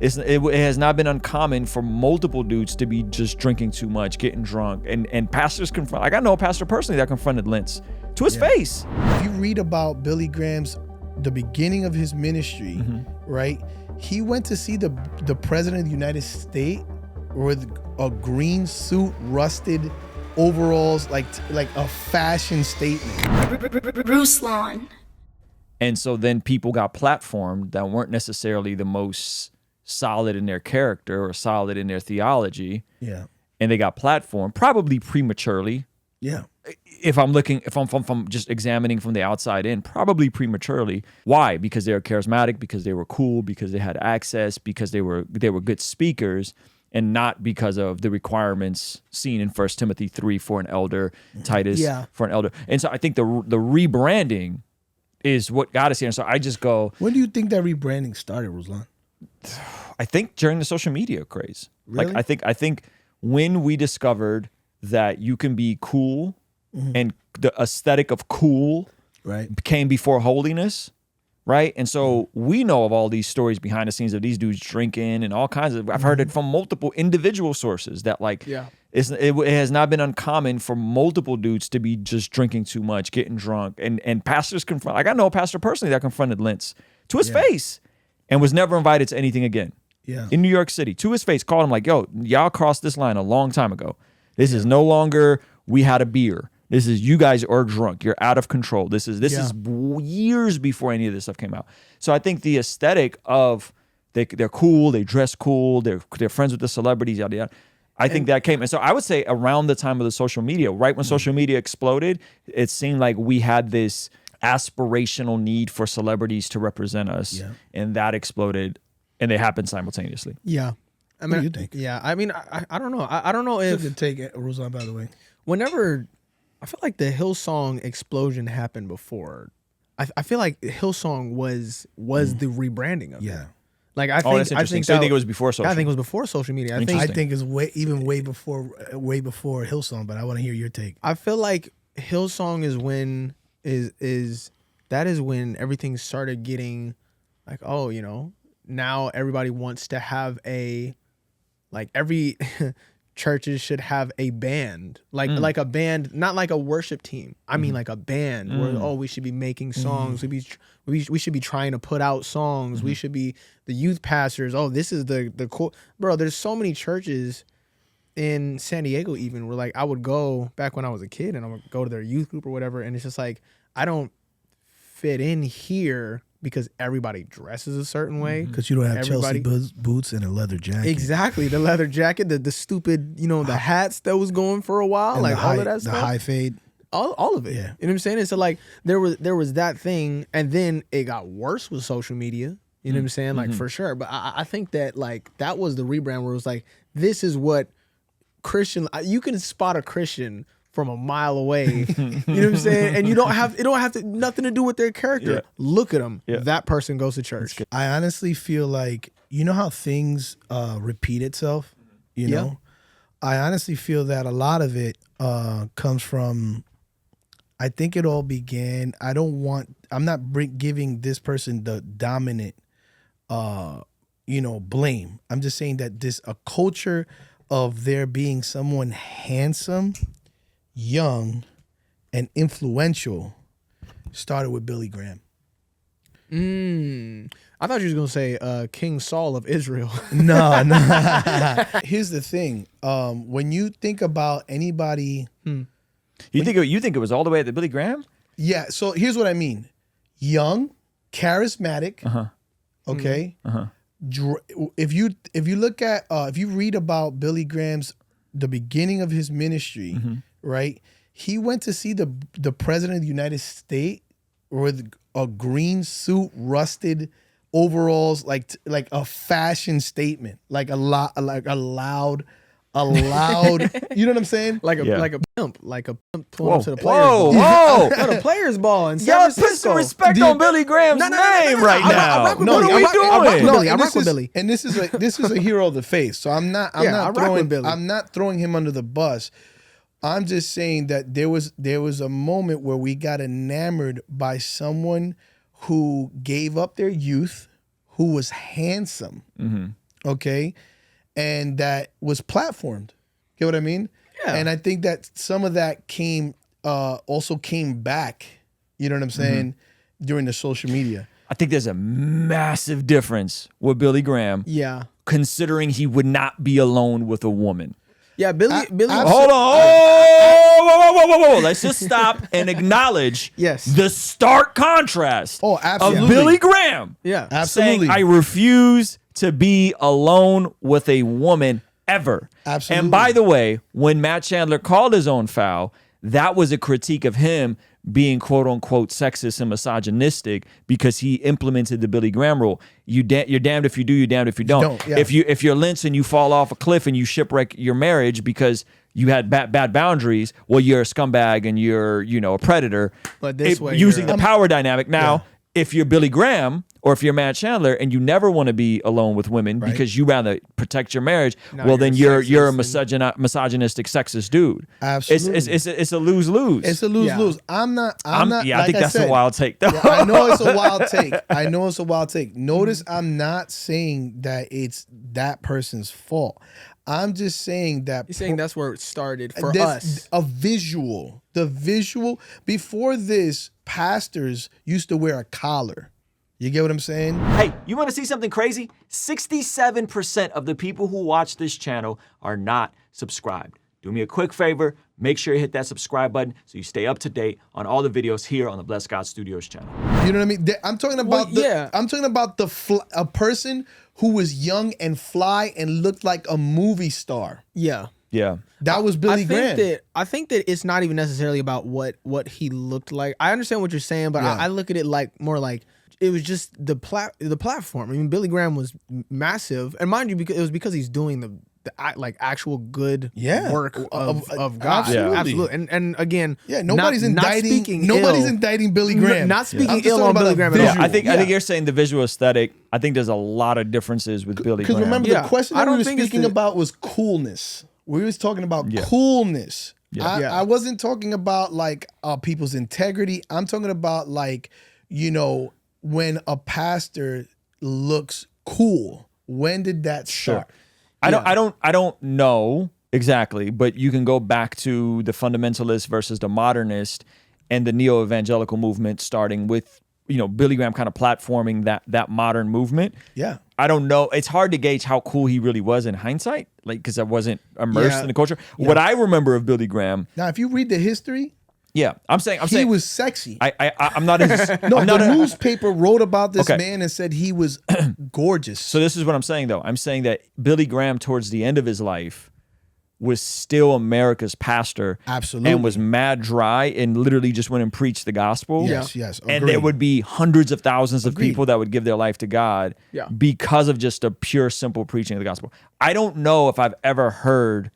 It has not been uncommon for multiple dudes to be just drinking too much, getting drunk, and pastors confront. Like I know a pastor personally that confronted Lentz to his face. If you read about Billy Graham's, the beginning of his ministry, right? He went to see the president of the United States with a green suit, rusted overalls, like a fashion statement. Ruslan. And so then people got platformed that weren't necessarily the most solid in their character or solid in their theology. Yeah. And they got platformed, probably prematurely. Yeah. If I'm just examining from the outside in, probably prematurely. Why? Because they were charismatic, because they were cool, because they had access, because they were good speakers, and not because of the requirements seen in 1 Timothy 3 for an elder, Titus for an elder. And so I think the rebranding is what got us here. And so I just go, when do you think that rebranding started, Ruslan? I think during the social media craze. Really? Like I think when we discovered that you can be cool and the aesthetic of cool came before holiness, right? And so we know of all these stories behind the scenes of these dudes drinking and all kinds of, I've heard it from multiple individual sources that it has not been uncommon for multiple dudes to be just drinking too much, getting drunk, and pastors confront. Like I know a pastor personally that confronted Lentz to his face and was never invited to anything again. Yeah. In New York City, to his face, called him like, yo, y'all crossed this line a long time ago. This is no longer we had a beer. This is you guys are drunk. You're out of control. This is years before any of this stuff came out. So I think the aesthetic of they're cool, they dress cool, they're friends with the celebrities, yada yada. I think that came. And so I would say around the time of the social media, right when social media exploded, it seemed like we had this aspirational need for celebrities to represent us, and that exploded, and they happened simultaneously. Yeah. I mean, what do you think? Yeah, I mean, I don't know. I don't know if... It's a good take, Ruslan, by the way. Whenever... I feel like the Hillsong explosion happened before. I feel like Hillsong was the rebranding of it. Yeah. Like I That's think interesting. So you think it was before social? I think it was before social media. I think it's way before Hillsong, but I want to hear your take. I feel like Hillsong is when that is when everything started getting like, oh, you know, now everybody wants to have every churches should have a band, like a band, not like a worship team. I mean, like a band where we should be making songs. We should be trying to put out songs. We should be the youth pastors. Oh, this is the cool, bro. There's so many churches in San Diego even where like I would go back when I was a kid and I would go to their youth group or whatever, and it's just like I don't fit in here because everybody dresses a certain way. Because you don't have Chelsea boots and a leather jacket. Exactly. The leather jacket, the stupid, the hats that was going for a while, and like all of that stuff. The high fade. All of it. Yeah. You know what I'm saying? And so like there was that thing, and then it got worse with social media. You know what I'm saying? Like for sure. But I think that like that was the rebrand where it was like, this is what Christian, you can spot a Christian from a mile away, you know what I'm saying? And it don't have to nothing to do with their character. Yeah. Look at them. Yeah. That person goes to church. I honestly feel like, you know how things repeat itself, you know? I honestly feel that a lot of it comes from, I think it all began, I'm not giving this person the dominant, blame. I'm just saying that a culture of there being someone handsome, young, and influential started with Billy Graham. I thought you was gonna say King Saul of Israel. No. Here's the thing: when you think about anybody, you think it was all the way at the Billy Graham? Yeah. So here's what I mean: young, charismatic. Okay. If you look at if you read about Billy Graham's, the beginning of his ministry. Right, he went to see the president of the United States with a green suit, rusted overalls, like a fashion statement, like a loud, you know what I'm saying? Like a pimp pulling up to the players. Whoa! At a players ball in San Y'all Francisco. put some respect on Billy Graham's name right now. I rock with Billy. And this is a hero of the faith. So I'm not throwing him under the bus. I'm just saying that there was a moment where we got enamored by someone who gave up their youth, who was handsome, okay, and that was platformed. Get what I mean? Yeah. And I think that some of that also came back. You know what I'm saying? During the social media. I think there's a massive difference with Billy Graham. Yeah. Considering he would not be alone with a woman. Yeah, Billy. Hold on. Whoa. Let's just stop and acknowledge Yes. the stark contrast Oh, of absolutely. Billy Graham Yeah. Absolutely. saying, I refuse to be alone with a woman ever. Absolutely. And by the way, when Matt Chandler called his own foul, that was a critique of him being quote unquote sexist and misogynistic because he implemented the Billy Graham rule. You're damned if you do, you're damned if you don't. Yeah. If you're Lynch and you fall off a cliff and you shipwreck your marriage because you had bad boundaries, well, you're a scumbag and you're a predator. But this way using you're the power dynamic. Now, if you're Billy Graham or if you're Matt Chandler and you never want to be alone with women because you rather protect your marriage, Now well, then you're a sexist misogynistic, sexist dude. Absolutely. It's a lose-lose. It's a lose-lose. I'm not. Yeah, I think that's said, a wild take, though. Yeah, I know it's a wild take. Notice I'm not saying that it's that person's fault. I'm just saying that You're saying that's where it started for this- us. The visual. Before this, pastors used to wear a collar. You get what I'm saying? Hey, you want to see something crazy? 67% of the people who watch this channel are not subscribed. Do me a quick favor, make sure you hit that subscribe button so you stay up to date on all the videos here on the Blessed God Studios channel. You know what I mean? I'm talking about I'm talking about a person who was young and fly and looked like a movie star. Yeah. Yeah. That was Billy Graham. I think that it's not even necessarily about what he looked like. I understand what you're saying, but Yeah. I look at it like more like it was just the platform. I mean, Billy Graham was massive, and mind you, because it was because he's doing the actual good work of God. Absolutely. Absolutely. And again, nobody's indicting Billy Graham. Not speaking I'm just ill talking on about Billy a Graham at visual. all. I think you're saying the visual aesthetic. I think there's a lot of differences with Billy Graham. Because remember, the question I that we don't were think it's speaking about was coolness. We was talking about coolness. I wasn't talking about like people's integrity. I'm talking about like, when a pastor looks cool. When did that start? I don't know exactly, but you can go back to the fundamentalist versus the modernist and the neo-evangelical movement starting with, Billy Graham kind of platforming that modern movement. Yeah. I don't know. It's hard to gauge how cool he really was in hindsight, like because I wasn't immersed in the culture. Yeah. What I remember of Billy Graham. Now, if you read the history, I'm saying he was sexy. I'm not as the newspaper wrote about this man and said he was gorgeous. So this is what I'm saying though. I'm saying that Billy Graham towards the end of his life was still America's pastor. Absolutely. And was mad dry and literally just went and preached the gospel. Yes. And there would be hundreds of thousands of people that would give their life to God because of just a pure, simple preaching of the gospel. I don't know if I've ever heard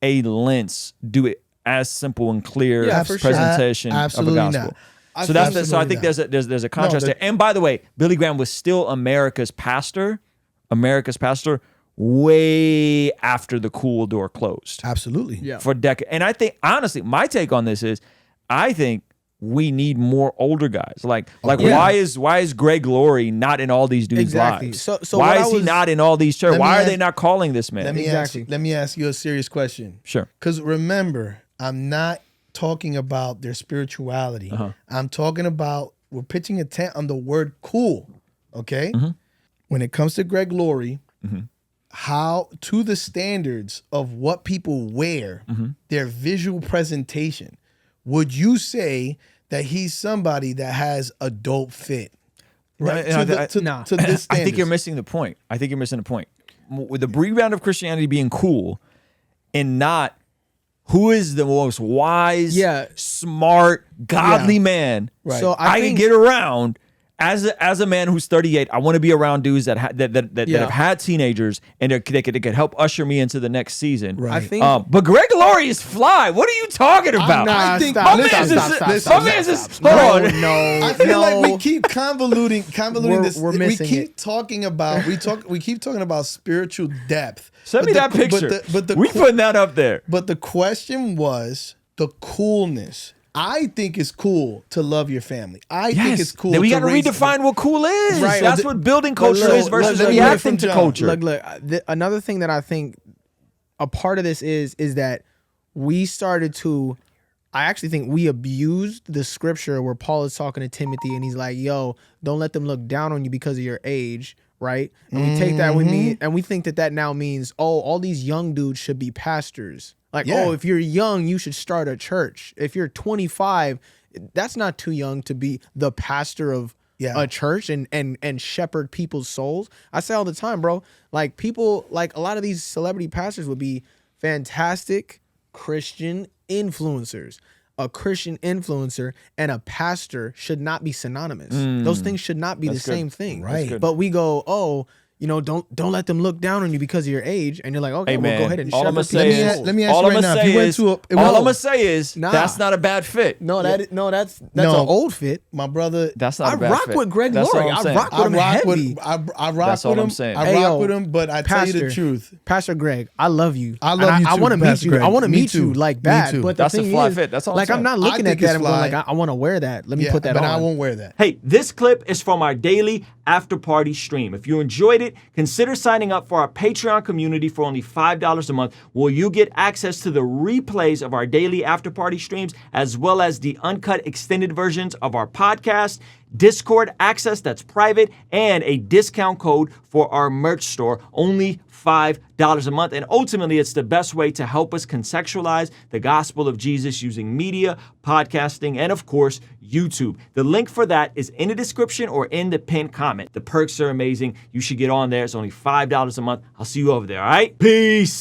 a Lentz do it as simple and clear presentation of a gospel. Not. So I think there's a contrast there. And by the way, Billy Graham was still America's pastor way after the cool door closed. Absolutely. Yeah. For decades. And I think, honestly, my take on this is, I think we need more older guys. Why is Greg Laurie not in all these dudes' lives? So why is he not in all these churches? Why are they not calling this man? Let me ask you a serious question. Sure. Because remember, I'm not talking about their spirituality. I'm talking about, we're pitching a tent on the word cool. Okay? When it comes to Greg Laurie, how to the standards of what people wear, their visual presentation, would you say that he's somebody that has a dope fit? Right? To this standards. I think you're missing the point. With the rebound of Christianity being cool and not who is the most wise, smart, godly man Right. I can get around. As a man who's 38, I want to be around dudes that have had teenagers and they could help usher me into the next season. Right. I think, but Greg Laurie is fly. What are you talking about? I think my man's just hold on. No, I feel like we keep convoluting this. We're missing we keep talking about we keep talking about spiritual depth. Send me that picture. We putting that up there. But the question was the coolness. I think it's cool to love your family. I think it's cool. Then we got to redefine what cool is. Right. That's what building culture is versus reacting to culture. Look, another thing that I think a part of this is that we started to, I actually think we abused the scripture where Paul is talking to Timothy and he's like, yo, don't let them look down on you because of your age, right? And we take that with me and we think that now means, oh, all these young dudes should be pastors. Like, oh, if you're young, you should start a church. If you're 25, that's not too young to be the pastor of a church and shepherd people's souls. I say all the time, bro, like people, like a lot of these celebrity pastors would be fantastic Christian influencers. A Christian influencer and a pastor should not be synonymous. Those things should not be the same thing. Right. But we go, oh, you know, don't let them look down on you because of your age. And you're like, okay, Hey, well, man, go ahead and all shepherd I'm gonna people's say is, souls. let me ask all you I'm right gonna now. If say you went is, to a, all I'm gonna say is, Nah. that's not a bad fit. That's an No. old fit. my brother, That's not I a bad rock fit. with Greg That's all Laurie. I'm I saying. rock with him heavy. I rock That's all with I'm him. saying. I Hey, rock yo, with him, but I tell you the Pastor. truth. Pastor Greg, I love you. I love you I too, want to meet Pastor you. Greg. I want to Me meet you too. like Me bad. too. But the That's a thing fly is, fit. That's all I'm like I'm saying. not looking I at think that it's and going fly. like, I want to wear that. Let me Yeah, put that but on. I won't wear that. Hey, this clip is from our daily after party stream. If you enjoyed it, consider signing up for our Patreon community for only $5 a month, where you get access to the replays of our daily after party streams, as well as the uncut extended versions of our podcast, Discord access that's private, and a discount code for our merch store, only $5 a month. And ultimately, it's the best way to help us contextualize the gospel of Jesus using media, podcasting, and of course, YouTube. The link for that is in the description or in the pinned comment. The perks are amazing. You should get on there. It's only $5 a month. I'll see you over there, all right? Peace.